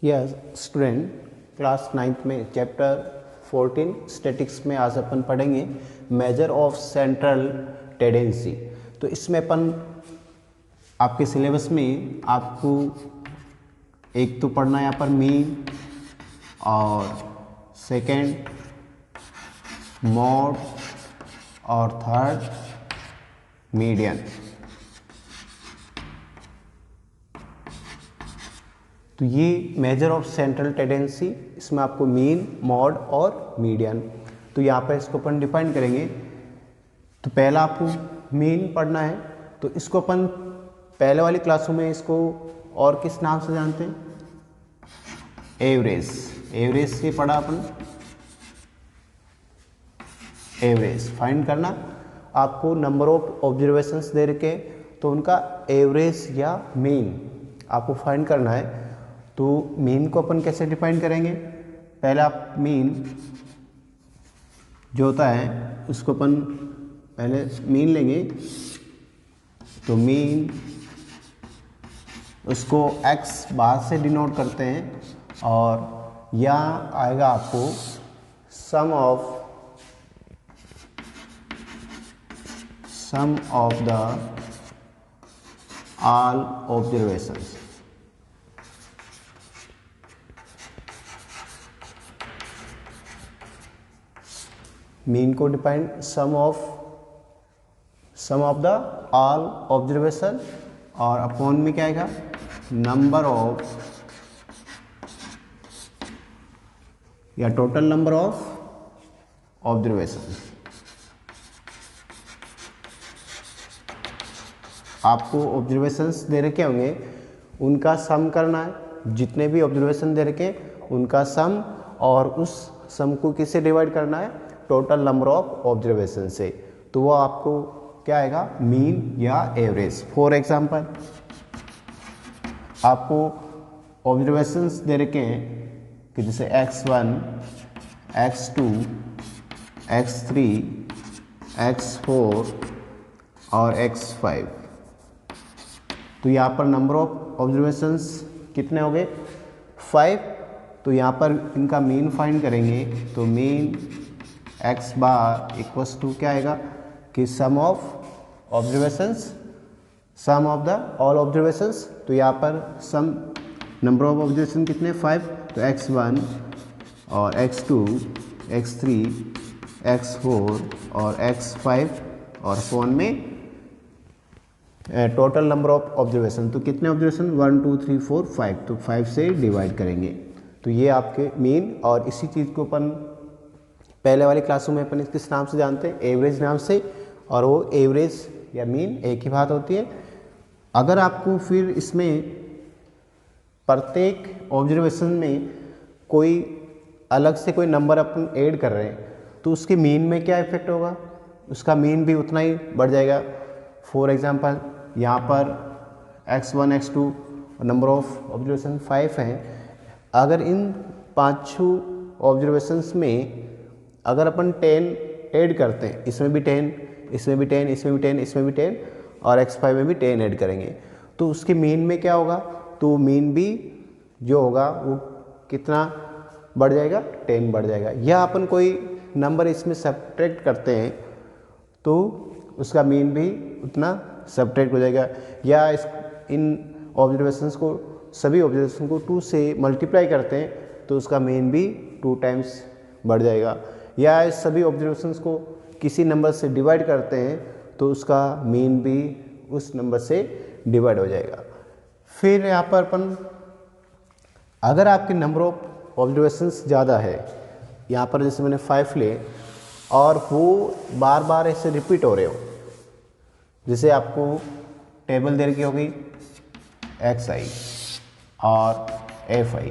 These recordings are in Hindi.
यस स्टूडेंट, क्लास 9th में चैप्टर 14 स्टैटिक्स में आज अपन पढ़ेंगे मेजर ऑफ सेंट्रल टेंडेंसी। तो इसमें अपन आपके सिलेबस में आपको एक तो पढ़ना है यहाँ पर मीन और सेकंड मॉड और थर्ड मीडियन। तो ये मेजर ऑफ सेंट्रल टेंडेंसी, इसमें आपको मीन, मॉड और मीडियन, तो यहाँ पर इसको अपन डिफाइन करेंगे। तो पहला आपको मीन पढ़ना है, तो इसको अपन पहले वाली क्लासों में इसको और किस नाम से जानते हैं? एवरेज। एवरेज से पढ़ा अपन। एवरेज फाइंड करना, आपको नंबर ऑफ ऑब्जर्वेशंस दे रखे, तो उनका एवरेज या मीन आपको फाइंड करना है। तो मीन को अपन कैसे डिफाइन करेंगे? पहले आप मीन जो होता है उसको अपन पहले मीन लेंगे, तो मीन उसको x बार से डिनोट करते हैं, और यहाँ आएगा आपको sum of the all observations. Mean को define sum of the all observation, और अपॉन में क्या आएगा? नंबर ऑफ या टोटल नंबर ऑफ ऑब्जर्वेशन। आपको ऑब्जर्वेशंस दे रखे होंगे, उनका सम करना है। जितने भी ऑब्जर्वेशन दे रखे उनका सम, और उस सम को किससे डिवाइड करना है? टोटल नंबर ऑफ ऑब्जर्वेशन से। तो वो आपको क्या आएगा? मीन या एवरेज। फॉर एग्जांपल, आपको ऑब्जर्वेशंस दे रखे हैं कि जैसे x1, x2, x3, x4 और x5। तो यहाँ पर नंबर ऑफ ऑब्जर्वेशंस कितने हो गए? 5। तो यहाँ पर इनका मीन फाइंड करेंगे, तो mean x bar equals to क्या आएगा कि sum of observations, sum of the all observations. तो यहाँ पर सम नंबर ऑफ ऑब्जर्वेशन कितने? 5। तो x1 और x2, x3, x4 और x5, और फोन में टोटल नंबर ऑफ ऑब्जर्वेशन। तो कितने ऑब्जर्वेशन? 1 2 3 4 5। तो 5 से डिवाइड करेंगे। तो ये आपके मीन, और इसी चीज़ को अपन पहले वाली क्लासों में अपन किस नाम से जानते हैं? एवरेज नाम से। और वो एवरेज या मीन एक ही बात होती है। अगर आपको फिर इसमें प्रत्येक ऑब्जर्वेशन में कोई अलग से कोई नंबर अपन ऐड कर रहे हैं, तो उसके मीन में क्या इफेक्ट होगा? उसका मीन भी उतना ही बढ़ जाएगा। फॉर एग्जांपल, यहाँ पर x1, x2 number of observation 5 हैं। अगर इन पाँचों ऑब्जर्वेशंस में अगर अपन 10 ऐड करते हैं, इसमें भी 10, इसमें भी 10, इसमें भी 10, इसमें भी 10, और x5 में भी 10 ऐड करेंगे, तो उसके मीन में क्या होगा? तो मीन भी जो होगा वो कितना बढ़ जाएगा? 10 बढ़ जाएगा। या अपन कोई नंबर इसमें सब्ट्रैक्ट करते हैं, तो उसका मीन भी उतना सब्ट्रैक्ट हो जाएगा। या इन ऑब्जर्वेशंस को, सभी ऑब्जर्वेशन को 2 से मल्टीप्लाई करते हैं, तो उसका मीन भी 2 टाइम्स बढ़ जाएगा। या इस सभी ऑब्जर्वेशंस को किसी नंबर से डिवाइड करते हैं, तो उसका मीन भी उस नंबर से डिवाइड हो जाएगा। फिर यहाँ पर अपन, अगर आपके नंबर ऑफ ऑब्जर्वेशंस ज़्यादा है, यहाँ पर जैसे मैंने 5 ले, और वो बार बार ऐसे रिपीट हो रहे हो, जैसे आपको टेबल दे रखी होगी xi और fi।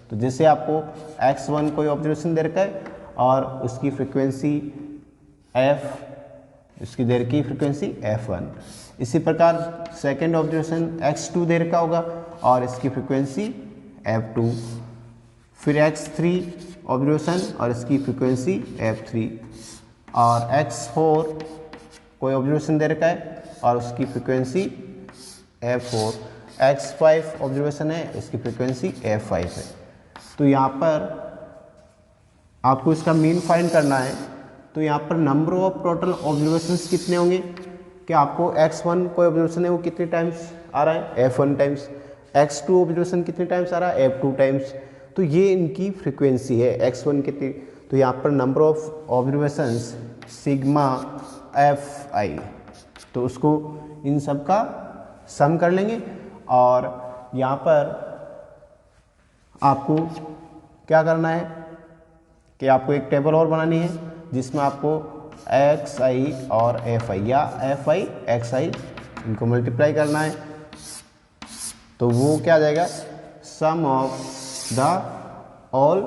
तो जैसे आपको x1 कोई ऑब्जर्वेशन दे रखा है और उसकी फ्रीक्वेंसी f, उसकी देर की फ्रीक्वेंसी f1। इसी प्रकार सेकंड ऑब्जर्वेशन x2 दे रखा होगा और इसकी फ्रीक्वेंसी f2। फिर x3 ऑब्जर्वेशन और इसकी फ्रीक्वेंसी f3, और x4 कोई ऑब्जर्वेशन दे रखा है और उसकी फ्रीक्वेंसी f4। x5 ऑब्जर्वेशन है, इसकी फ्रीक्वेंसी f5 है। तो यहाँ पर आपको इसका मीन फाइंड करना है। तो यहाँ पर नंबर ऑफ टोटल ऑब्जर्वेशंस कितने होंगे कि आपको x1 कोई ऑब्जर्वेशन है वो कितने टाइम्स आ रहा है, f1 टाइम्स, x2 ऑब्जर्वेशन कितने टाइम्स आ रहा है, f2 टाइम्स। तो ये इनकी फ्रीक्वेंसी है x1 कितनी। तो यहाँ पर number of observations sigma fi, तो उसको इन सब का सम कर लेंगे। और यहाँ पर आपको क्या करना है कि आपको एक टेबल और बनानी है जिसमें आपको xi और fi या fi xi इनको मल्टीप्लाई करना है। तो वो क्या आ जाएगा, सम ऑफ द ऑल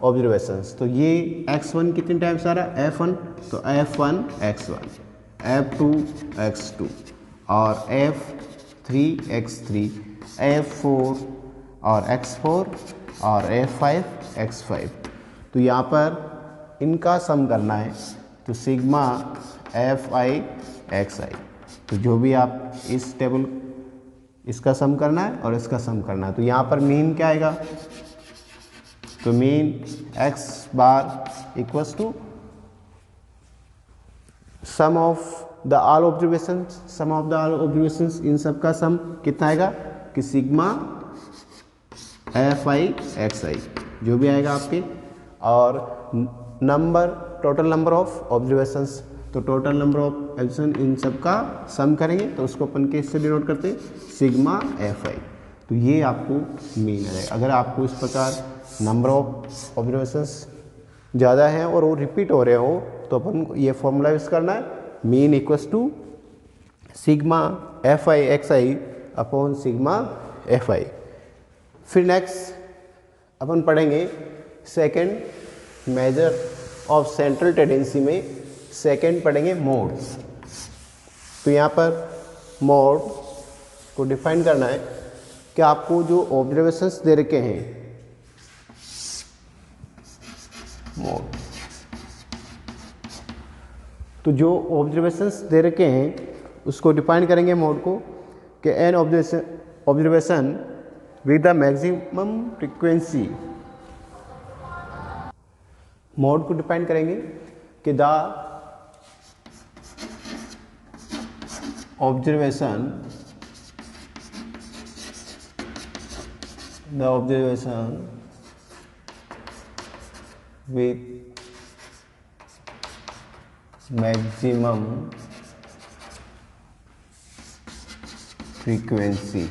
ऑब्जर्वेशंस। तो ये x1 कितने टाइम्स आ रहा है, f1, तो f1 x1, f2 x2 और f3 x3, f4 और x4 और f5 x5। तो यहाँ पर इनका सम करना है, तो सिग्मा fi xi। तो जो भी आप इस टेबल इसका सम करना है और इसका सम करना है। तो यहाँ पर मीन क्या आएगा, तो mean x bar equals to sum of the all observations, sum of the all observations इन सब का सम कितना आएगा कि सिग्मा fi xi जो भी आएगा आपके, और number total number of observations, तो टोटल नंबर ऑफ ऑब्जर्वेशन इन सब का सम करेंगे तो उसको अपन किससे डिनोट करते हैं, सिग्मा fi। तो ये आपको मीन है। अगर आपको इस प्रकार नंबर ऑफ ऑब्जर्वेशंस ज़्यादा हैं और वो रिपीट हो रहे हो तो अपन को ये फॉर्मूला यूज़ करना है, mean equals to sigma fi xi upon sigma fi। फिर नेक्स्ट अपन पढ़ेंगे second measure of central tendency में सेकेंड पढ़ेंगे मोड। तो यहाँ पर मोड को डिफाइन करना है कि आपको जो ऑब्जर्वेशंस दे रखे हैं, मोड, तो जो ऑब्जर्वेशंस दे रखे हैं उसको डिफाइन करेंगे मोड को कि an observation with the maximum frequency. Mode को डिफाइन करेंगे कि the observation with maximum frequency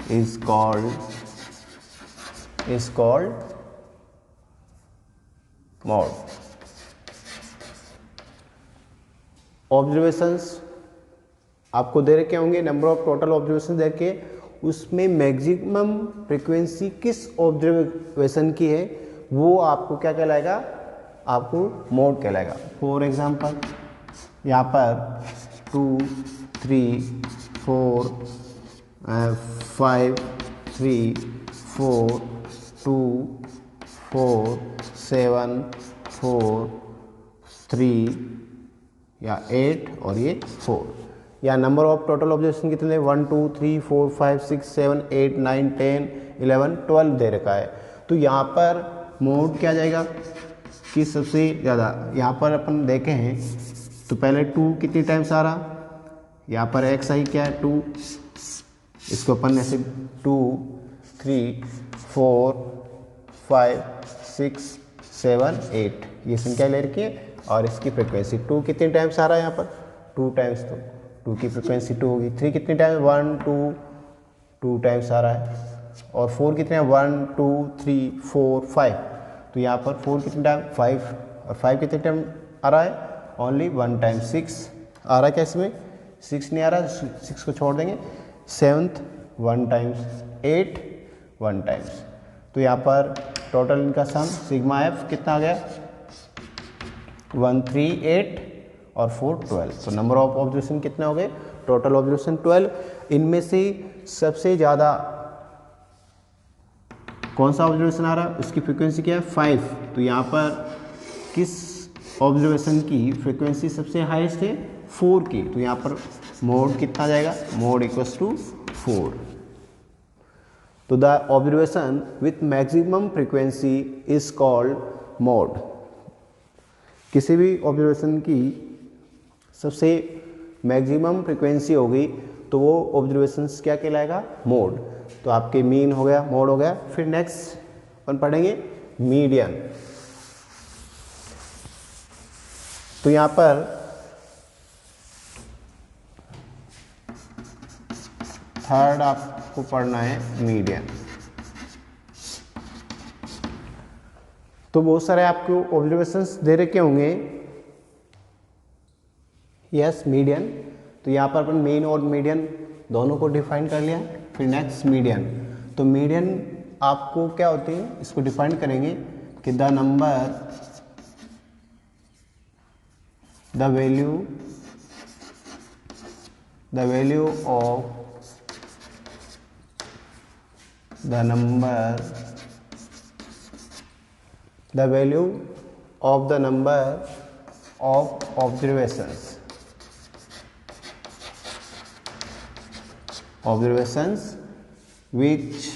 is called mode। Observations आपको दे रखे होंगे, नंबर ऑफ टोटल ऑब्जर्वेशन दे के उसमें मैक्सिमम फ्रीक्वेंसी किस ऑब्जर्वेशन की है वो आपको क्या कहलाएगा, आपको मोड कहलाएगा। फॉर एग्जांपल यहाँ पर 2 3 4 5 3 4 2 4 7 4 3 या 8 और ये 4, या नंबर ऑफ टोटल ऑब्जर्वेशन कितने 1 2 3 4 5 6 7 8 9 10 11 12 दे रखा है। तो यहाँ पर मोड क्या जाएगा कि सबसे ज़्यादा, यहाँ पर अपन देखे हैं तो पहले 2 कितनी टाइम्स आ रहा, यहाँ पर xi क्या है 2, इसको अपन ऐसे 2 3 4 5 6 7 8 ये संख्या ले रखी है, और इसकी फ्रिक्वेंसी 2 कितने टाइम्स आ रहा है यहाँ पर 2 टाइम्स, तो 2 की फ्रिक्वेंसी 2 होगी। 3 कितने टाइम्स 1 2 2 टाइम्स आ रहा है, और 4 कितने 1 2 3 4 5, तो यहाँ पर 4 कितने टाइम 5, और 5 कितने टाइम आ रहा है ओनली 1 टाइम। 6 आ रहा है क्या इसमें, 6 नहीं आ रहा, 6 को छोड़ देंगे। 7th 1 times, 8 1 times. तो यहाँ पर टोटल इनका सम सिग्मा एफ कितना आ गया 1 3 8 और 4 12। तो नंबर ऑफ ऑब्जर्वेशन कितने हो गए, टोटल ऑब्जर्वेशन 12। इनमें से सबसे ज़्यादा कौन सा ऑब्जर्वेशन आ रहा है, उसकी फ्रीक्वेंसी क्या है 5। तो यहाँ पर किस ऑब्जर्वेशन की फ्रीक्वेंसी सबसे हाईएस्ट है 4 की, तो यहाँ पर मोड कितना जाएगा, मोड इक्वल्स टू 4. तो the observation with maximum frequency is called mode. किसी भी ऑब्जर्वेशन की सबसे मैक्सिमम फ्रीक्वेंसी होगी तो वो ऑब्जर्वेशंस क्या कहलाएगा, मोड. तो आपके मीन हो गया, मोड हो गया. फिर नेक्स्ट अपन पढ़ेंगे मीडियन. तो यहाँ पर थर्ड आपको पढ़ना है मीडियन. तो बहुत सारे आपको ऑब्जर्वेशंस दे रखे होंगे. Yes median. तो यहाँ पर अपन मेन और मीडियन दोनों को डिफाइन कर लिया. फिर नेक्स्ट मीडियन. तो मीडियन आपको क्या होती है, इसको डिफाइन करेंगे कि the number, the value of the value of the number of observations which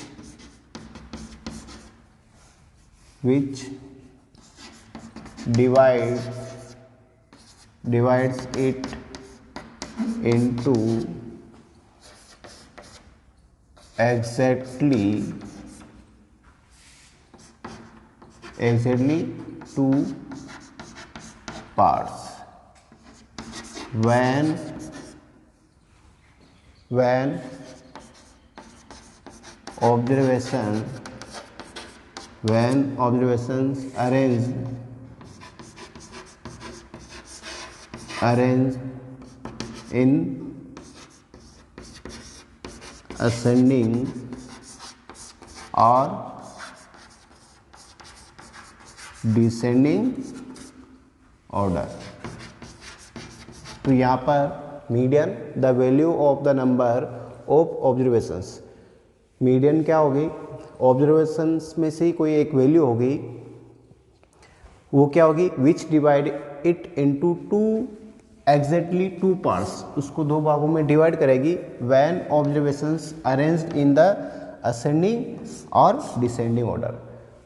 divides it into exactly 2 parts when observations arranged in ascending or descending order. तो यहाँ पर median, the value of the number of observations. Median क्या होगी, ऑब्जर्वेशंस में से कोई एक वैल्यू होगी, वो क्या होगी, विच divide it into exactly 2 parts. उसको 2 भागों में डिवाइड करेगी. When observations arranged in the ascending और डिसेंडिंग ऑर्डर.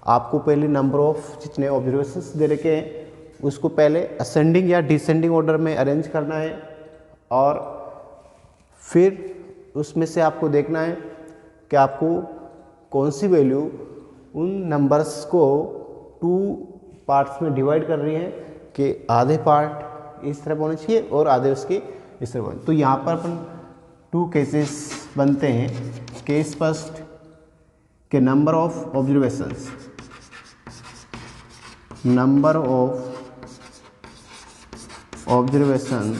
आपको पहले नंबर ऑफ जितने ऑब्जर्वेशंस दे रखे हैं उसको पहले असेंडिंग या डिसेंडिंग ऑर्डर में अरेंज करना है, और फिर उसमें से आपको देखना है कि आपको कौन सी वैल्यू उन नंबर्स को 2 पार्ट्स में डिवाइड कर रही है, कि आधे पार्ट इस तरफ होने चाहिए और आधे उसके इस तरफ होने. तो यहाँ पर अपन 2 केसेस बनते हैं. केस फर्स्ट के number of observations, number of observation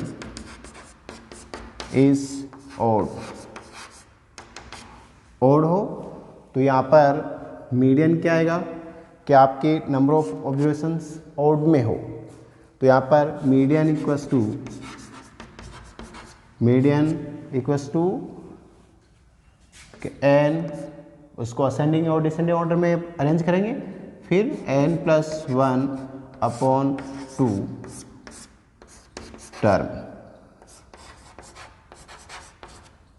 is odd हो. तो यहाँ पर मीडियन क्या आएगा कि आपके नंबर ऑफ ऑब्जर्वेशंस ऑड में हो. तो यहाँ पर मीडियन इक्वल्स टू n, उसको असेंडिंग और डिसेंडिंग ऑर्डर में अरेंज करेंगे. फिर n+1 अपॉन 2 टर्म.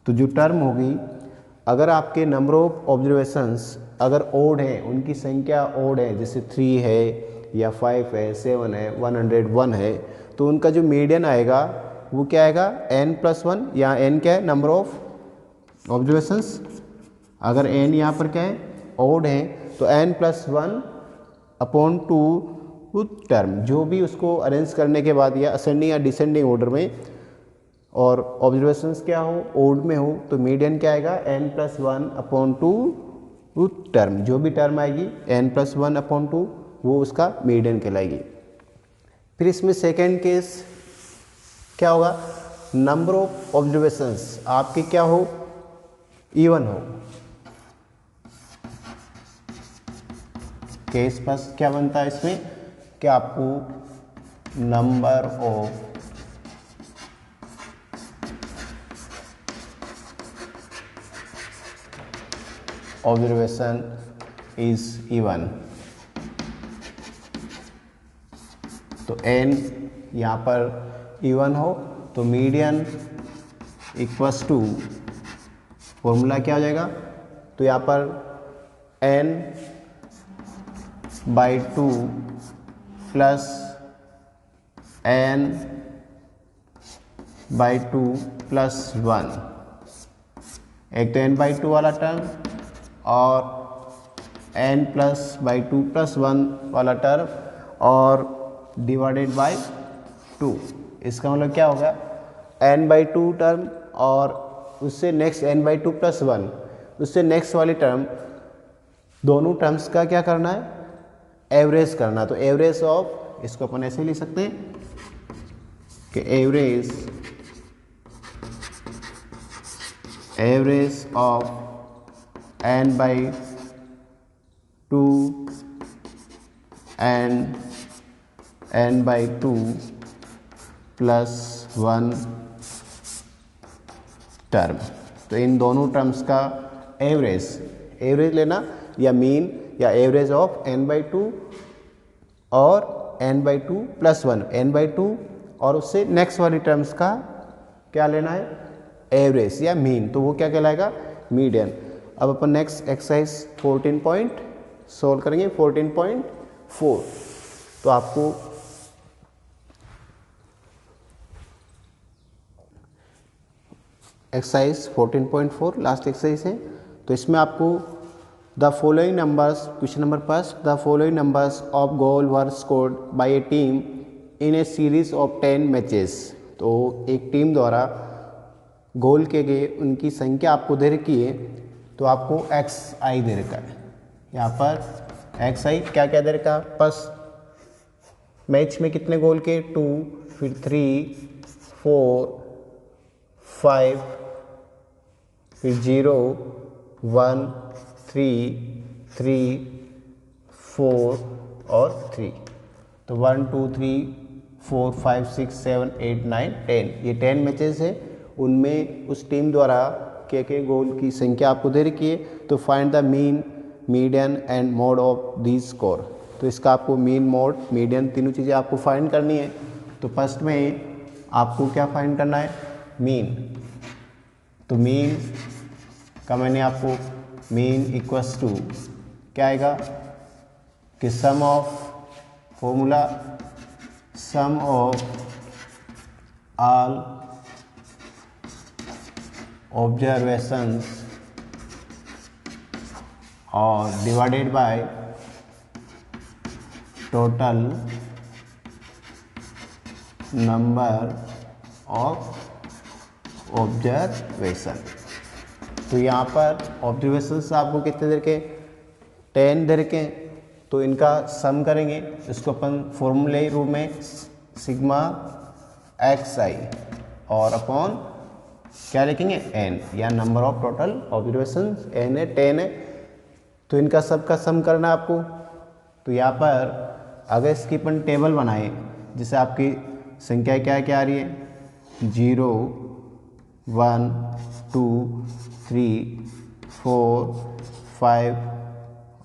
तो जो टर्म होगी, अगर आपके नंबर ऑफ ऑब्जर्वेशंस अगर ओड है, उनकी संख्या ओड है, जैसे 3 है या 5 है, 7 है, 101 है, तो उनका जो मीडियन आएगा वो क्या आएगा, n+1. या n क्या है, नंबर ऑफ ऑब्जर्वेशंस. अगर n यहाँ पर क्या है, ओड है, तो n+1 अपॉन 2 टर्म, जो भी उसको अरेंज करने के बाद या असेंडिंग या डिसेंडिंग ऑर्डर में, और ऑब्जर्वेशंस क्या हो, ओड में हो, तो मीडियन क्या आएगा, n+1 अपॉन 2 टर्म. जो भी टर्म आएगी n+1 अपॉन 2 वो उसका मीडियन कहलाएगी. फिर इसमें सेकेंड केस क्या होगा, नंबर ऑफ ऑब्जर्वेशंस आपके क्या हो, इवन हो. केस फर्स्ट क्या बनता है इसमें कि आपको number of observation is even. तो n यहाँ पर इवन हो, तो मीडियन इक्वस टू, फॉर्मूला क्या हो जाएगा, तो यहाँ पर n/2 प्लस n/2 प्लस 1, एक तो n/2 वाला टर्म और n+/2 प्लस 1 वाला टर्म और डिवाइडेड बाय 2। इसका मतलब क्या होगा, n/2 टर्म और उससे नेक्स्ट n/2 प्लस 1, उससे नेक्स्ट वाली टर्म, दोनों टर्म्स का क्या करना है, एवरेज करना। तो एवरेज ऑफ, इसको अपन ऐसे लिख सकते हैं कि average of n/2 and n/2 plus 1 term. तो इन दोनों टर्म्स का एवरेज लेना या मीन या एवरेज ऑफ n/2 और n/2 प्लस 1, n/2 और उससे नेक्स्ट वाली टर्म्स का क्या लेना है, एवरेज या मीन। तो वो क्या कहलाएगा, मीडियन। अब अपन नेक्स्ट एक्सरसाइज 14 पॉइंट सोल्व करेंगे, 14.4। तो आपको एक्सरसाइज 14.4 लास्ट एक्सरसाइज है। तो इसमें आपको the following numbers, question number first, the following numbers of goal were scored by A team in A series of 10 matches. तो एक टीम द्वारा गोल के गए उनकी संख्या आपको दे रखी है, तो आपको xi दे रखा है। यहाँ पर xi क्या क्या दे रखा, फर्स्ट मैच में कितने गोल के, 2, फिर 3, 4, 5, फिर 0, 1, 3, 3, 4 और 3। तो 1, 2, 3, 4, 5, 6, 7, 8, 9, 10, ये 10 मैचेस है। उनमें उस टीम द्वारा के गोल की संख्या आपको दे रखी है। तो find the mean, median and mode of this score. तो इसका आपको मीन, मोड, मीडियन तीनों चीज़ें आपको फाइंड करनी है। तो फर्स्ट में आपको क्या फाइंड करना है, मीन। तो मीन का मैंने आपको मीन इक्वल्स टू क्या आएगा कि sum of, formula sum of all observations और divided by total number of observation. तो यहाँ पर ऑब्जर्वेशंस आपको कितने दे रखे, 10 दे रखे। तो इनका सम करेंगे, इसको अपन फॉर्मूले रूप में सिग्मा xi और अपॉन क्या लिखेंगे, n, या number of total observation n है, 10 है। तो इनका सबका सम करना है आपको। तो यहाँ पर अगर इसकी अपन टेबल बनाए, जिसे आपकी संख्या क्या क्या आ रही है, 0, 1, 2, 3, 4, 5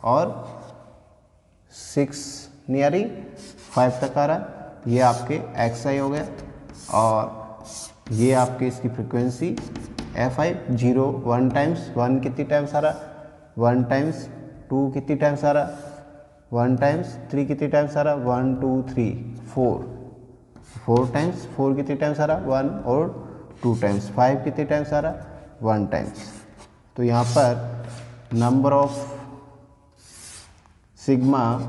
और 6 नहीं आ रही, 5 तक आ रहा। ये आपके xi हो गया और ये आपके इसकी फ्रीक्वेंसी fi। 0 1 टाइम्स, 1 कितनी टाइम्स आ रहा, 1 टाइम्स, 2 कितनी टाइम्स आ रहा, 1 टाइम्स, 3 कितनी टाइम्स आ रहा, 1 2 3 4, 4 टाइम्स, 4 कितनी टाइम्स आ रहा, 1 और 2 टाइम्स, 5 कितनी टाइम्स आ रहा, 1 टाइम्स। तो यहाँ पर नंबर ऑफ सिग्मा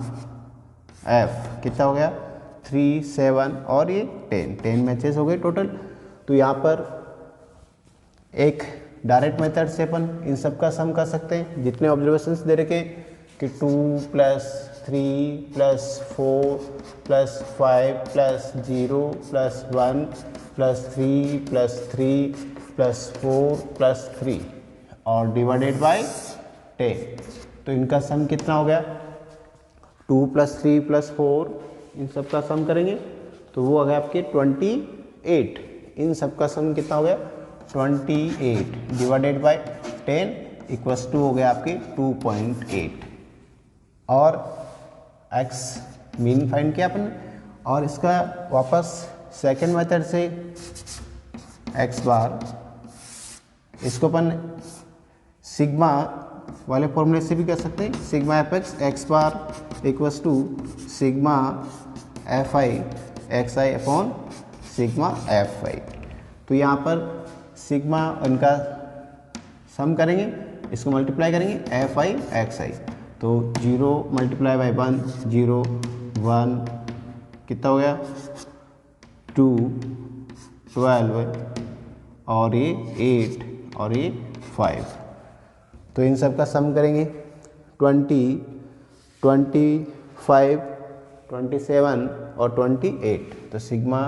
f कितना हो गया, 3, 7 और ये 10 मैचेस हो गए टोटल। तो यहाँ पर एक डायरेक्ट मेथड से अपन इन सब का सम कर सकते हैं, जितने ऑब्जर्वेशंस दे रखे कि 2 + 3 + 4 + 5 + 0 + 1 + 3 + 3 + 4 + 3 और डिवाइडेड बाय 10। तो इनका सम कितना हो गया, 2 + 3 + 4, इन सब का सम करेंगे तो वो आ गया आपके 28। इन सब का सम कितना हो गया, 28 डिवाइडेड बाय 10 इक्वल्स टू हो गया आपके 2.8। और x मीन फाइंड किया अपन, और इसका वापस सेकंड मेथड से x बार इसको अपन सिग्मा वाले फॉर्मूले से भी कर सकते हैं, sigma F X bar equals to sigma F I X I upon sigma F I. तो यहाँ पर सिग्मा इनका सम करेंगे, इसको मल्टीप्लाई करेंगे एफ आई एक्स आई, तो 0 मल्टीप्लाई बाई 1 0 1 कितना हो गया 2 12 और ये 8 और ये 5। तो इन सब का सम करेंगे 20 25 27 और 28। तो सिग्मा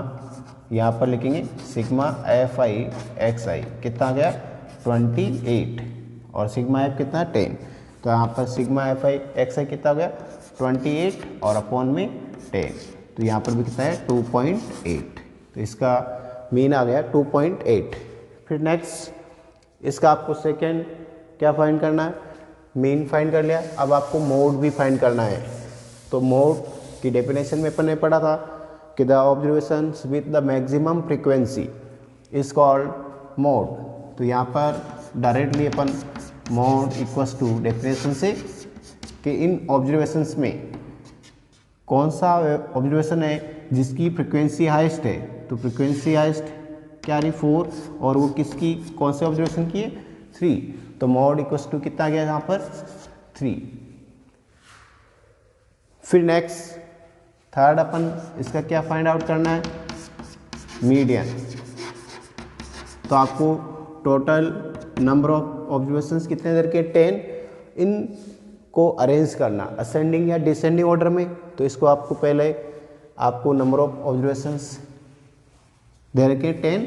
यहाँ पर लिखेंगे सिग्मा एफ आई एक्स आई कितना आ गया 28 और सिग्मा एफ कितना 10। तो यहाँ पर सिग्मा एफ आई एक्स आई कितना हो गया 28 और अपॉन में 10। तो यहाँ पर भी कितना है 2.8। तो इसका मीन आ गया 2.8। फिर नेक्स्ट इसका आपको सेकेंड क्या फाइंड करना है, मीन फाइंड कर लिया, अब आपको मोड भी फाइंड करना है। तो मोड की डेफिनेशन में अपन ने पढ़ा था कि the observations with the maximum frequency is called mode. तो यहाँ पर डायरेक्टली अपन मोड इक्वल्स टू डेफिनेशन से कि इन ऑब्जर्वेशंस में कौन सा ऑब्जर्वेशन है जिसकी फ्रीक्वेंसी हाईएस्ट है। तो फ्रीक्वेंसी हाईएस्ट क्या रही 4 और वो किसकी कौन से ऑब्जर्वेशन की है 3। तो मोड इक्वल्स टू कितना आ गया यहाँ पर 3। फिर नेक्स्ट थर्ड अपन इसका क्या फाइंड आउट करना है मीडियन। तो आपको टोटल नंबर ऑफ ऑब्जर्वेशंस कितने देर के 10, इन को अरेंज करना असेंडिंग या डिसेंडिंग ऑर्डर में। तो इसको आपको पहले आपको नंबर ऑफ ऑब्जर्वेशंस दे रखे 10,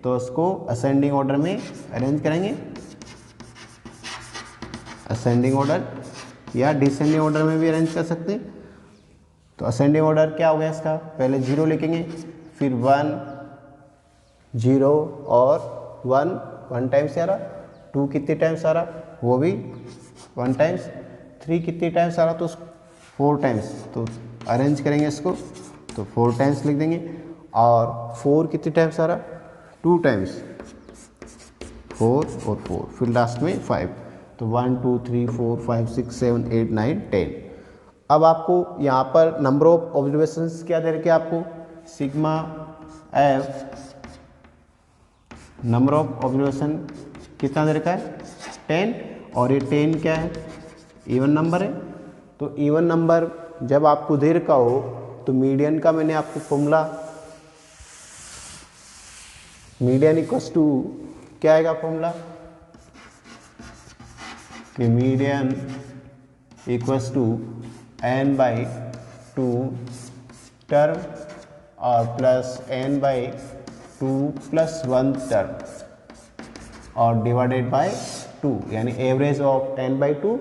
तो उसको असेंडिंग ऑर्डर में अरेंज करेंगे, असेंडिंग ऑर्डर या डिसेंडिंग ऑर्डर में भी अरेंज कर सकते हैं। तो असेंडिंग ऑर्डर क्या हो गया इसका, पहले 0 लिखेंगे, फिर 1 0 और 1 टाइम्स आ रहा, 2 कितने टाइम्स आ रहा वो भी 1 टाइम्स, 3 कितने टाइम्स आ रहा तो 4 टाइम्स। तो अरेंज करेंगे इसको तो 4 टाइम्स लिख देंगे, और 4 कितने टाइम्स आ रहा 2 टाइम्स, 4 और 4, फिर लास्ट में 5। तो 1 2 3 4 5 6 7 8 9 10। अब आपको यहाँ पर नंबर ऑफ ऑब्जर्वेशंस क्या दे रखे आपको sigma F, number of observation कितना दे रखा है 10, और ये 10 क्या है इवन नंबर है। तो इवन नंबर जब आपको दे रखा हो तो मीडियन का मैंने आपको फॉर्मूला, मीडियन इक्वल्स टू क्या आएगा फॉर्मूला कि median equals to n by 2 term और plus n by 2 plus 1 term और डिवाइडेड बाय 2, यानी average of n by 2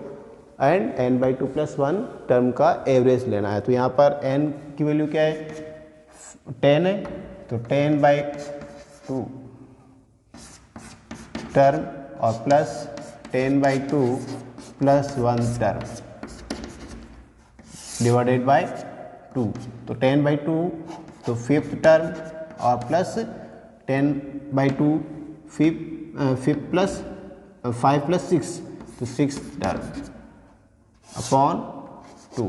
and n by 2 plus 1 term का एवरेज लेना है। तो यहाँ पर n की वैल्यू क्या है 10 है, तो 10 बाई 2 टर्म और plus 10 by 2 plus 1 term divided by 2। तो 10 बाई 2 तो 5th टर्म और प्लस 10 बाई 2 5 प्लस 5 प्लस 6 तो 6th टर्म अपॉन 2।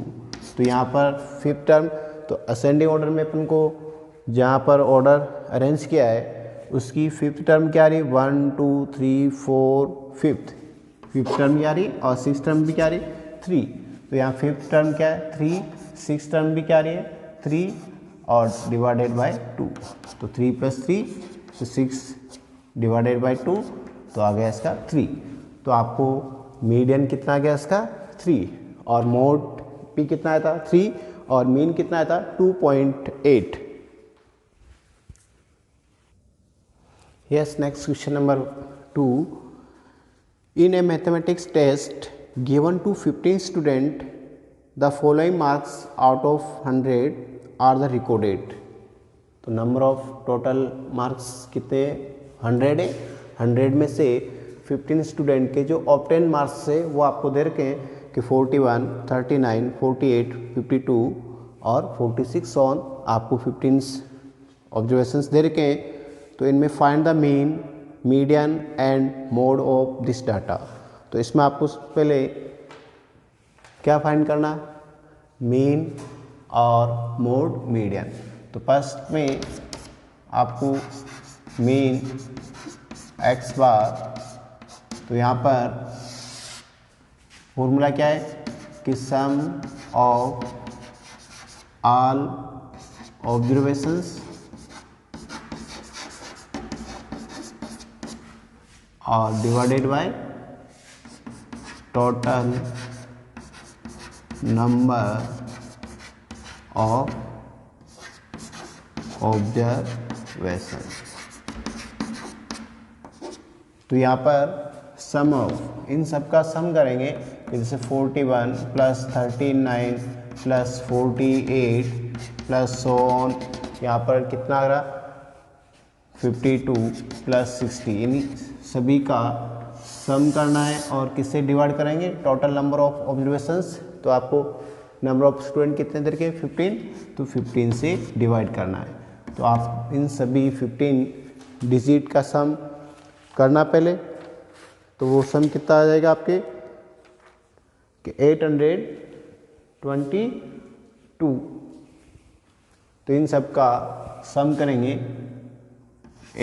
तो यहाँ पर 5th टर्म, तो असेंडिंग ऑर्डर में अपन को जहाँ पर ऑर्डर अरेंज किया है उसकी 5th टर्म क्या आ रही 1 2 3 4 5th टर्म क्या आ रही और 6th टर्म भी क्या आ रही 3। तो यहाँ 5th टर्म क्या है 3, 6th टर्म भी क्या आ रही है 3 और डिवाइडेड बाय 2। तो 3 प्लस 3 तो 6 डिवाइडेड बाय 2, तो आ गया इसका 3। तो आपको मीडियन कितना आ गया इसका 3, और मोड भी कितना आया था 3, और मीन कितना आया था 2.8। Yes, next question number 2। In a mathematics test given to 15 student the following marks out of 100 are the recorded। तो नंबर ऑफ टोटल मार्क्स कितने 100 है, 100 में से 15 स्टूडेंट के जो ऑब्टेन मार्क्स है वो आपको दे रखे हैं कि 41 39 48 52 और 46 ऑन आपको 15 ऑब्जर्वेशंस दे रखे हैं। तो इनमें find the mean median and mode of this data. तो इसमें आपको पहले क्या फाइंड करना, मीन और मोड मीडियन। तो फर्स्ट में आपको मीन x बार, तो यहाँ पर फॉर्मूला क्या है कि सम ऑफ ऑल ऑब्जर्वेशंस और divided by total number of observation. तो यहाँ पर सम ऑफ इन सब का सम करेंगे, जैसे 41 plus 39 plus 48 plus so on, यहाँ पर कितना आ रहा 52 प्लस 60, यानी सभी का सम करना है और किससे डिवाइड करेंगे, टोटल नंबर ऑफ ऑब्जर्वेशंस। तो आपको नंबर ऑफ स्टूडेंट कितने देर के 15, तो 15 से डिवाइड करना है। तो आप इन सभी 15 डिजिट का सम करना पहले, तो वो सम कितना आ जाएगा आपके कि 822। तो इन सब का सम करेंगे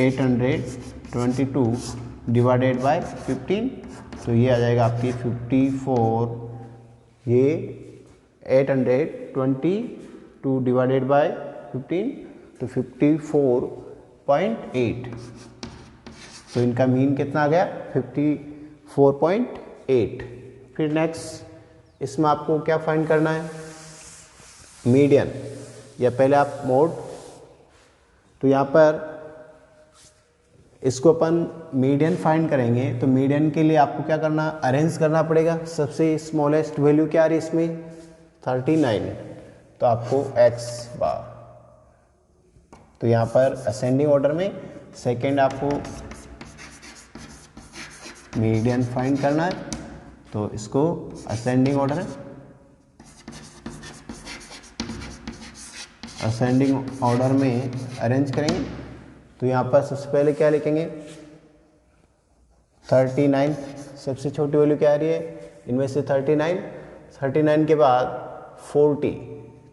822 डिवाइडेड बाय 15, तो ये आ जाएगा आपकी 54। ये 822 डिवाइडेड बाय 15, तो 54.8। तो इनका मीन कितना आ गया 54.8। फिर नेक्स्ट इसमें आपको क्या फाइंड करना है, मीडियन या पहले आप मोड। तो यहाँ पर इसको अपन मीडियन फाइंड करेंगे, तो मीडियन के लिए आपको क्या करना, अरेंज करना पड़ेगा। सबसे स्मॉलेस्ट वैल्यू क्या आ रही है इसमें 39, तो आपको x बार, तो यहाँ पर असेंडिंग ऑर्डर में सेकेंड आपको मीडियन फाइंड करना है। तो इसको असेंडिंग ऑर्डर में अरेंज करेंगे। तो यहाँ पर सबसे पहले क्या लिखेंगे 39, सबसे छोटी वैल्यू क्या आ रही है इनमें से 39 के बाद 40,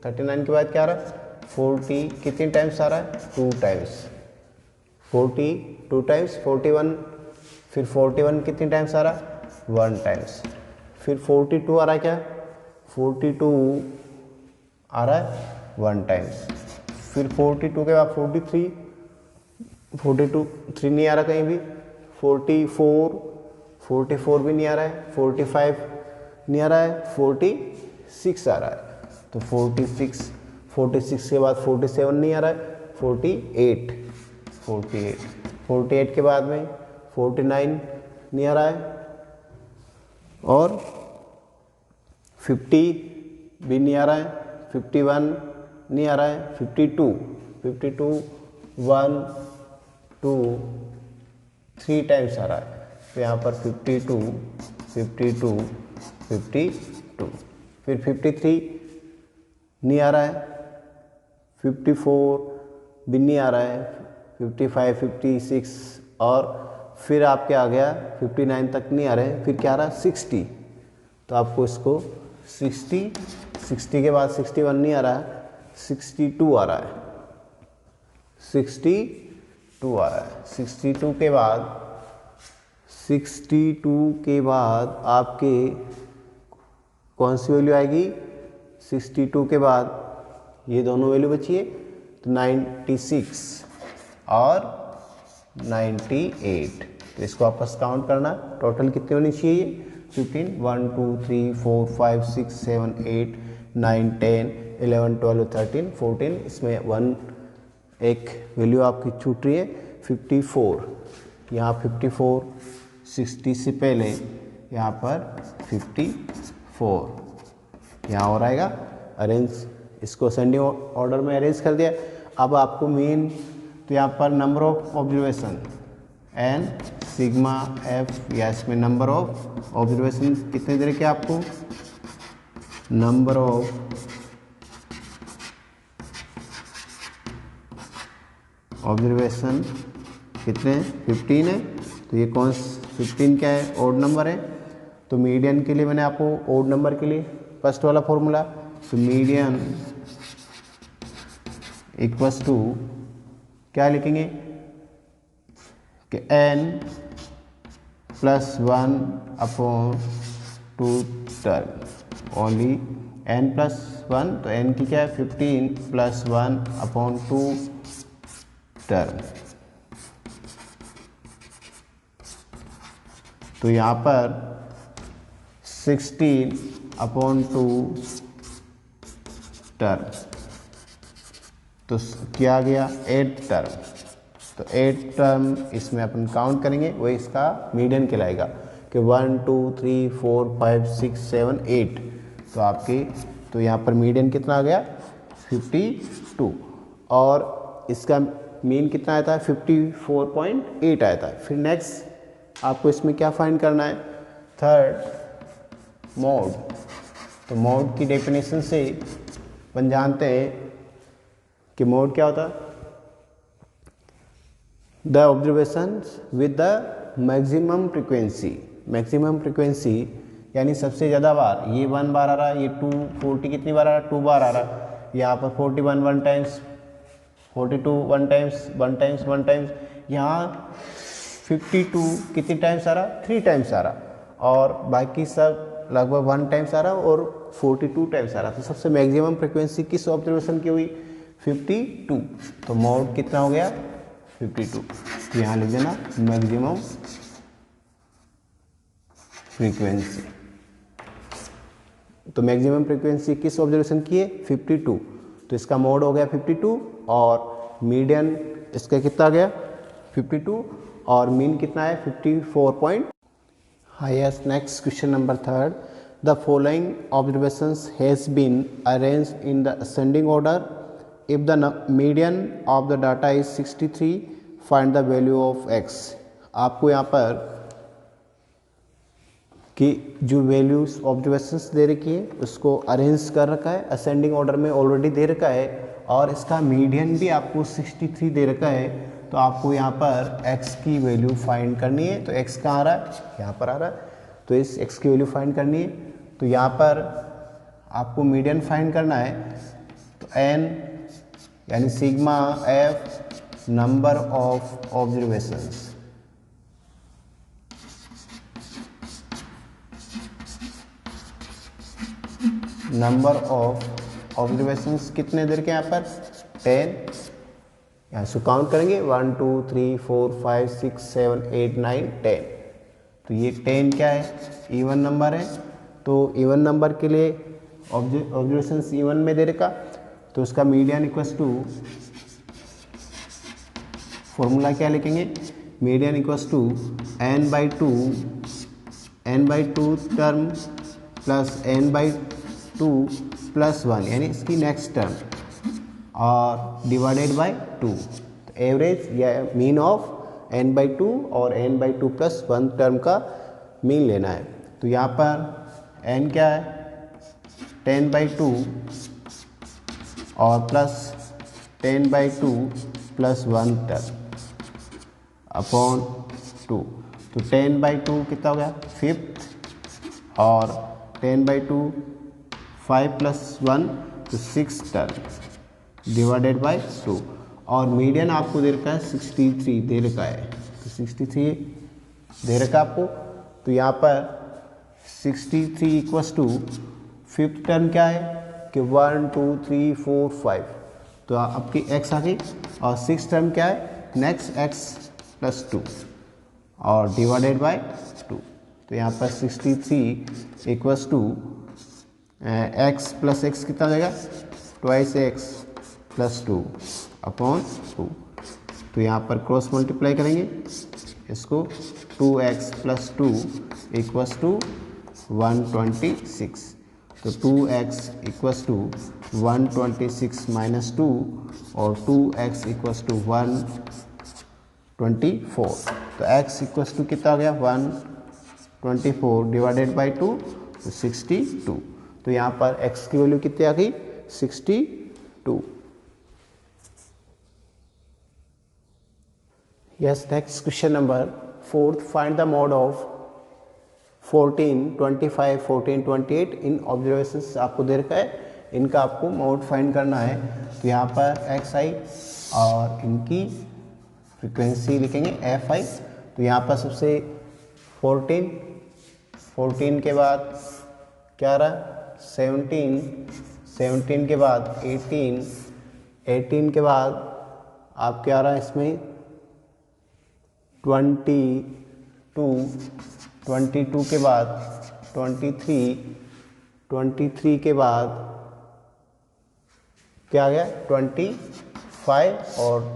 39 के बाद क्या आ रहा है 40, कितनी टाइम्स आ रहा है 2 टाइम्स, 40 2 टाइम्स 41, फिर 41 कितनी टाइम्स आ रहा है 1 टाइम्स, फिर 42 आ रहा है क्या 42 आ रहा है 1 टाइम्स, फिर 42 के बाद 43 3 नहीं आ रहा कहीं भी, 44 भी नहीं आ रहा है, 45 नहीं आ रहा है, 46 आ रहा है। तो 46 के बाद 47 नहीं आ रहा है, 48 के बाद में 49 नहीं आ रहा है, और 50 भी नहीं आ रहा है, 51 नहीं आ रहा है, 52 1 2 3 टाइम्स आ रहा है। तो यहाँ पर 52 फिर 53 नहीं आ रहा है, 54 भी नहीं आ रहा है, 55 56, और फिर आपके आ गया 59 तक नहीं आ रहे हैं, फिर क्या आ रहा है 60। तो आपको इसको 60 के बाद 61 नहीं आ रहा है, 62 आ रहा है, 62 आ रहा है। 62 के बाद आपके कौन सी वैल्यू आएगी, 62 के बाद ये दोनों वैल्यू बची है, तो 96 और 98। तो इसको आपस काउंट करना, टोटल कितनी होनी चाहिए 15 1 2 3 4 5 6 7 8 9 10 11 12 13 14, इसमें 1 एक वैल्यू आपकी छूट रही है 54। यहाँ 54 60 से पहले यहाँ पर 54 यहाँ हो रहेगा अरेंज, इसको असेंडिंग ऑर्डर में अरेंज कर दिया। अब आपको मीन, तो यहाँ पर number of observation N sigma F, या इसमें नंबर ऑफ ऑब्जर्वेशन कितने देर के आपको, नंबर ऑफ ऑब्जर्वेशन कितने हैं 15 है, तो ये कौन 15 क्या है ओड नंबर है। तो मीडियन के लिए मैंने आपको ओड नंबर के लिए फर्स्ट वाला फॉर्मूला, तो मीडियन इक्वल्स टू क्या लिखेंगे कि n plus 1 upon 2 term, only n plus 1, तो n की क्या है 15 प्लस 1 अपॉन 2 टर्म। तो यहाँ पर 16 अपॉन 2 टर्म, तो क्या गया 8 टर्म। तो 8 टर्म इसमें अपन काउंट करेंगे, वो इसका मीडियन कहलाएगा कि 1 2 3 4 5 6 7 8। तो आपकी तो यहाँ पर मीडियन कितना आ गया 52, और इसका मीन कितना आया था 54.8 आया था। फिर नेक्स्ट आपको इसमें क्या फाइंड करना है, थर्ड मोड। तो मोड की डेफिनेशन से अपन जानते हैं कि मोड क्या होता है, the observations with the maximum frequency. Maximum frequency यानी सबसे ज़्यादा बार, ये 1 बार आ रहा है, ये 240 कितनी बार आ रहा है 2 बार आ रहा है, यहाँ पर 41 1 टाइम्स, 42 1 टाइम्स 1 टाइम्स 1 टाइम्स, यहाँ 52 कितनी टाइम्स आ रहा 3 टाइम्स आ रहा, और बाकी सब लगभग 1 टाइम्स आ रहा और 42 टाइम्स आ रहा। तो सबसे मैक्सिमम फ्रिक्वेंसी किस ऑब्जर्वेशन की हुई 52, तो मोड कितना हो गया 52। तो यहाँ लिख देना मैक्सिमम फ्रीक्वेंसी। तो मैक्सिमम फ्रीक्वेंसी किस ऑब्जर्वेशन की है 52, तो इसका मोड हो गया 52, और मीडियन इसका कितना गया 52, और मीन कितना है 54. Highest. Next question number third, the following observations has been arranged in the ascending order, if the median of the data is 63 find the value of x। आपको यहाँ पर कि जो वैल्यूज ऑब्जर्वेशंस दे रखी है उसको अरेंज कर रखा है, असेंडिंग ऑर्डर में ऑलरेडी दे रखा है, और इसका मीडियन भी आपको 63 दे रखा है। तो आपको यहाँ पर x की वैल्यू फाइंड करनी है। तो x कहाँ आ रहा है यहाँ पर आ रहा है, तो इस x की वैल्यू फाइंड करनी है। तो यहाँ पर आपको मीडियन फाइंड करना है, तो n यानी sigma f number of observations, number of observations कितने देर के यहाँ पर 10, यहाँ से काउंट करेंगे 1 2 3 4 5 6 7 8 9 10। तो ये 10 क्या है इवन नंबर है, तो इवन नंबर के लिए ऑब्जर्वेशंस इवन में दे रखा, तो उसका मीडियन इक्वल्स टू फॉर्मूला क्या लिखेंगे, median equals to n by two term plus n by two plus 1 यानी इसकी नेक्स्ट टर्म, और डिवाइडेड बाई 2। तो एवरेज या mean of n by two और n by two plus 1 term का मीन लेना है। तो यहाँ पर n क्या है 10 बाई टू और plus 10 by two plus 1 term upon 2। तो 10 बाई टू कितना हो गया फिफ्थ, और 10 बाई टू 5 प्लस 1 तो 6 टर्म डिवाइडेड बाई 2, और मीडियन आपको दे रखा है 63 दे रखा है, तो 63 दे रखा आपको। तो यहाँ पर 63 इक्वल्स टू फिफ्थ टर्म क्या है कि 1 2 3 4 5, तो आपकी x आ गई, और 6 टर्म क्या है नेक्स्ट x प्लस 2 और डिवाइडेड बाय 2। तो यहाँ पर 63 equals to x plus X कितना हो जाएगा ट्वाइस x प्लस 2 अपॉन 2। तो यहाँ पर क्रॉस मल्टीप्लाई करेंगे इसको, 2x प्लस 2 इक्वल्स टू 126। तो 2x इक्वल्स टू 126 माइनस 2 और 2x इक्वल्स टू 124। तो x इक्वल्स टू कितना आ गया 124 डिवाइडेड बाई 2 तो 62। तो यहाँ पर x की वैल्यू कितनी आ गई 62। Yes, next question number 4, find the mode of 14, 25, 14, 28 in observations आपको दे रखा है, इनका आपको मोड फाइंड करना है। तो यहाँ पर एक्स आई और इनकी फ्रीक्वेंसी लिखेंगे एफ आई। तो यहाँ पर सबसे 14, 14 के बाद क्या रहा 17, 17 के बाद 18, 18 के बाद आप क्या रहा इसमें 22, 22 के बाद 23, 23 के बाद क्या आ गया 25 और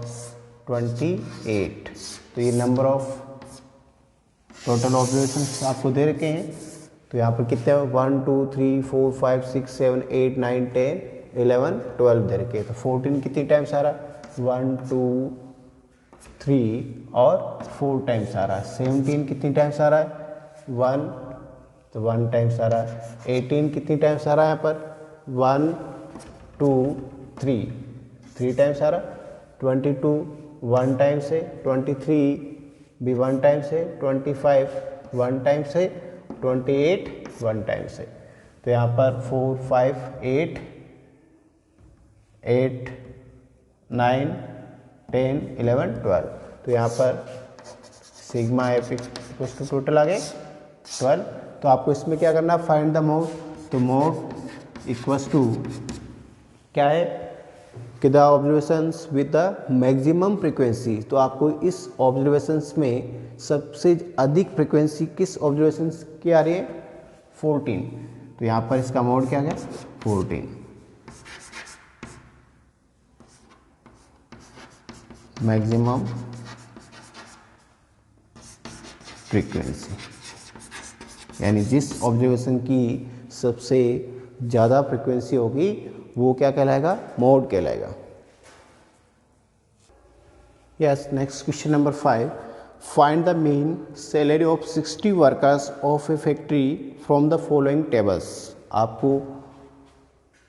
28। तो ये नंबर ऑफ टोटल ऑब्जर्वेशन आपको दे रखे हैं। तो यहाँ पर कितने 1 2 3 4 5 6 7 8 9 10 11 12 दे रखे हैं। तो 14 कितनी टाइम्स आ रहा 1 2 3 और 4 टाइम्स आ रहा है। 17 कितनी टाइम्स आ रहा है 1, तो 1 टाइम्स आ रहा है। 18 कितनी टाइम्स आ रहा है यहाँ पर 1 2 3 टाइम्स आ रहा। 22 1 टाइम से, 23 भी 1 टाइम से, 25 1 टाइम से, 28 1 टाइम से। तो यहाँ पर 4 5 8 8 9 10 11 12। तो यहाँ पर sigma F equals to total आ गए 12। तो आपको इसमें क्या करना फाइंड द मोड। तो मोड इक्वल्स टू क्या है कि the observations with the maximum frequency. तो आपको इस ऑब्जर्वेशंस में सबसे अधिक फ्रीक्वेंसी किस ऑब्जर्वेशंस की आ रही है 14। तो यहाँ पर इसका मोड क्या है 14 मैक्सिमम फ्रीक्वेंसी, यानी जिस ऑब्जर्वेशन की सबसे ज़्यादा फ्रीक्वेंसी होगी वो क्या कहलाएगा मोड कहलाएगा। Yes, next question number 5, find the mean salary of 60 workers of A factory from the following tables. आपको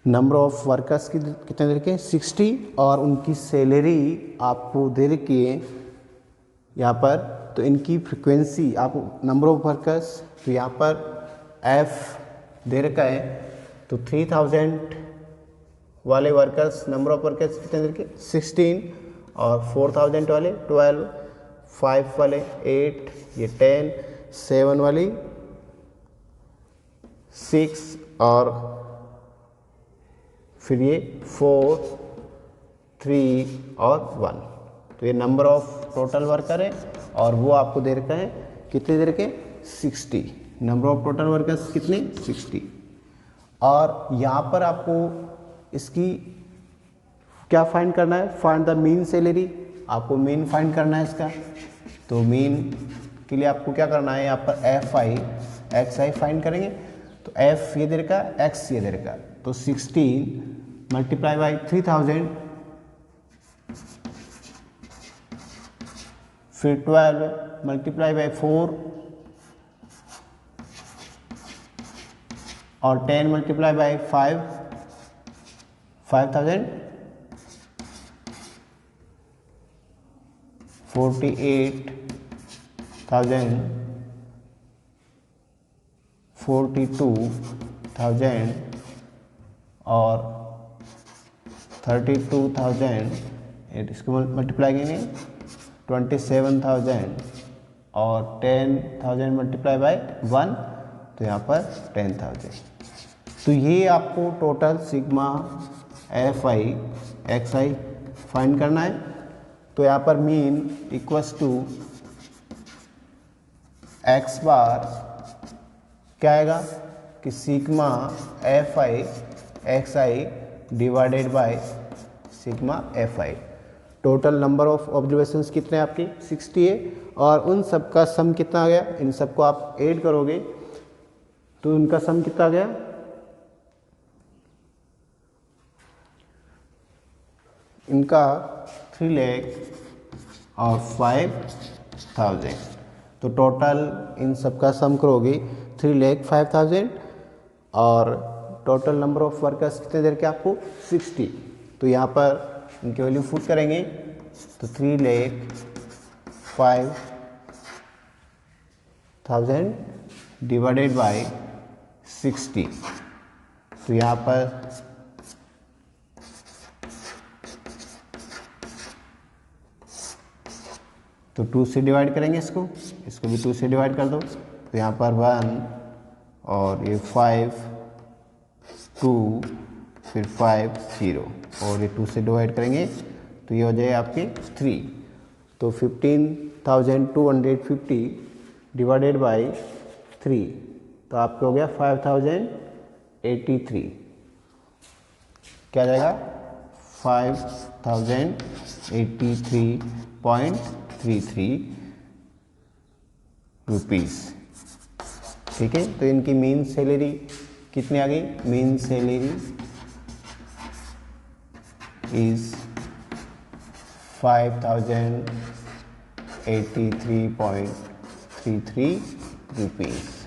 नंबर ऑफ वर्कर्स की कितने दे रखे 60 और उनकी सैलरी आपको दे रखी है यहाँ पर। तो इनकी फ्रीक्वेंसी आप नंबर ऑफ वर्कर्स, तो यहाँ पर एफ दे रखा है। तो 3000 वाले वर्कर्स नंबर ऑफ वर्कर्स कितने दे रखे 16 और 4000 वाले 12, 5 वाले 8, ये 10, 7 वाली 6 और फिर ये 4, 3 और 1। तो ये नंबर ऑफ टोटल वर्कर है और वो आपको दे रखा है कितने दे रखे 60। नंबर ऑफ टोटल वर्कर्स कितने 60। और यहाँ पर आपको इसकी क्या फाइंड करना है फाइंड द मीन सैलरी। आपको मीन फाइंड करना है इसका। तो मीन के लिए आपको क्या करना है यहाँ पर F I X I find करेंगे। तो एफ ये दे रखा एक्स ये दे रखा। तो 16 मल्टीप्लाई बाई 3000 फिर 12 मल्टीप्लाई बाई 4 और 10 मल्टीप्लाई बाई 5000 48,000 42,000 और 32,000। इसको मल्टीप्लाई करेंगे 27,000 और 10,000 मल्टीप्लाई बाय 1, तो यहाँ पर 10,000। तो ये आपको total sigma F I X I find करना है। तो यहाँ पर मीन इक्वल्स टू एक्स बार क्या आएगा कि sigma F I X I divided by sigma F I. Total number of observations कितने हैं आपकी 60 है और उन सब का सम कितना आ गया। इन सबको आप ऐड करोगे तो उनका सम कितना आ गया इनका 3,05,000। तो टोटल इन सब का सम करोगे 3,05,000 और टोटल नंबर ऑफ वर्कर्स कितने देर के आपको 60। तो यहाँ पर इनकी वैल्यू पुट करेंगे तो 3,05,000 5,000 डिवाइडेड बाय 60। तो यहाँ पर तो 2 से डिवाइड करेंगे, इसको भी 2 से डिवाइड कर दो। तो यहाँ पर 1 और ये 5 2 फिर 5 0 और ये 2 से डिवाइड करेंगे तो ये हो जाए आपके 3। तो 15,250 डिवाइडेड बाय 3 तो आपके हो गया 5,083। क्या जाएगा 5,083.33 रुपीज़। ठीक है, तो इनकी मीन सैलरी कितनी आ गई? Mean salary is 5,083.33 rupees.